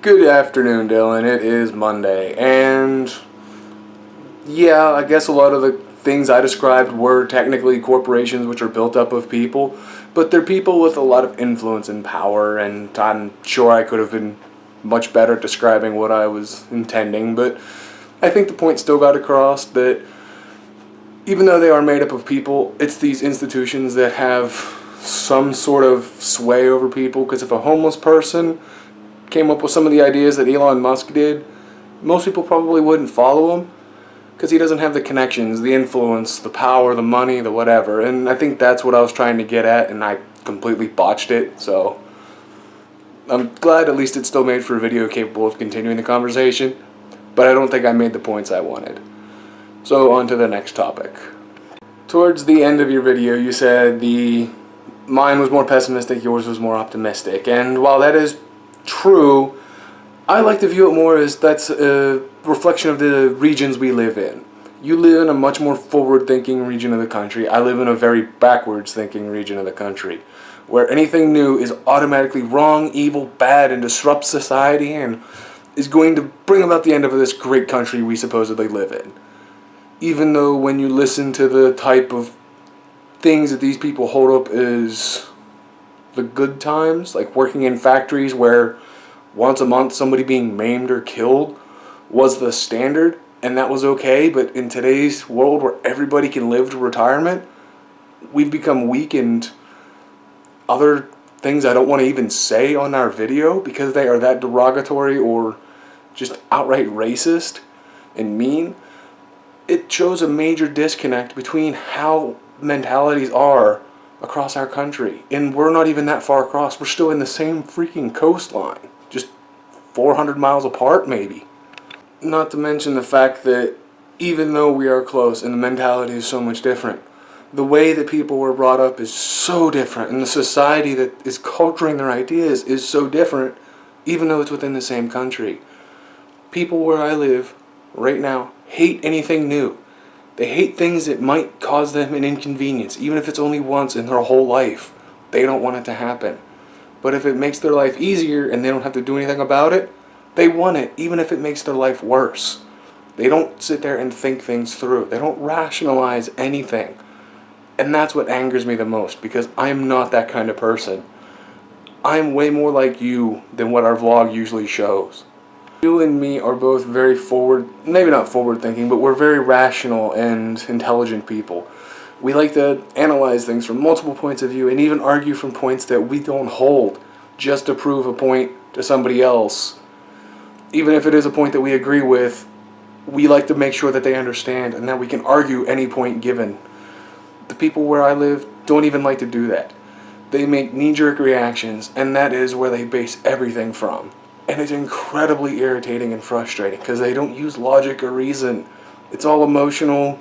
Good afternoon, Dylan. It is Monday, and yeah, I guess a lot of the things I described were technically corporations which are built up of people, but they're people with a lot of influence and power, and I'm sure I could have been much better at describing what I was intending, but I think the point still got across that even though they are made up of people, it's these institutions that have some sort of sway over people, because if a homeless person came up with some of the ideas that Elon Musk did, most people probably wouldn't follow him because he doesn't have the connections, the influence, the power, the money, the whatever. And I think that's what I was trying to get at, and I completely botched it. So I'm glad at least it still made for a video capable of continuing the conversation, but I don't think I made the points I wanted. So on to the next topic. Towards the end of your video, you said mine was more pessimistic, yours was more optimistic. And while that is true, I like to view it more as that's a reflection of the regions we live in. You live in a much more forward-thinking region of the country. I live in a very backwards-thinking region of the country, where anything new is automatically wrong, evil, bad, and disrupts society and is going to bring about the end of this great country we supposedly live in. Even though when you listen to the type of things that these people hold up as the good times, like working in factories where once a month somebody being maimed or killed was the standard, and that was okay, but in today's world where everybody can live to retirement, we've become weak, and other things I don't want to even say on our video because they are that derogatory or just outright racist and mean. It shows a major disconnect between how mentalities are across our country, and we're not even that far across. We're still in the same freaking coastline, just 400 miles apart maybe. Not to mention the fact that even though we are close and the mentality is so much different, the way that people were brought up is so different, and the society that is culturing their ideas is so different, even though it's within the same country. People where I live right now hate anything new. They hate things that might cause them an inconvenience, even if it's only once in their whole life. They don't want it to happen. But if it makes their life easier and they don't have to do anything about it, they want it, even if it makes their life worse. They don't sit there and think things through. They don't rationalize anything. And that's what angers me the most, because I'm not that kind of person. I'm way more like you than what our vlog usually shows. You and me are both very maybe not forward thinking, but we're very rational and intelligent people. We like to analyze things from multiple points of view and even argue from points that we don't hold just to prove a point to somebody else. Even if it is a point that we agree with, we like to make sure that they understand and that we can argue any point given. The people where I live don't even like to do that. They make knee-jerk reactions, and that is where they base everything from. And it's incredibly irritating and frustrating because they don't use logic or reason. It's all emotional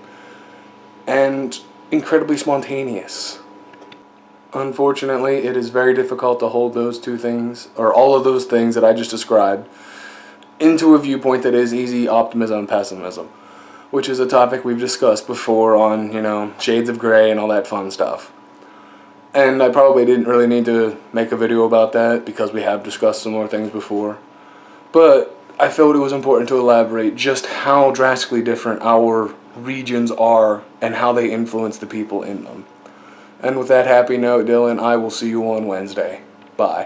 and incredibly spontaneous. Unfortunately, it is very difficult to hold those two things, or all of those things that I just described, into a viewpoint that is easy optimism and pessimism, which is a topic we've discussed before on, shades of gray and all that fun stuff. And I probably didn't really need to make a video about that because we have discussed similar things before. But I felt it was important to elaborate just how drastically different our regions are and how they influence the people in them. And with that happy note, Dylan, I will see you on Wednesday. Bye.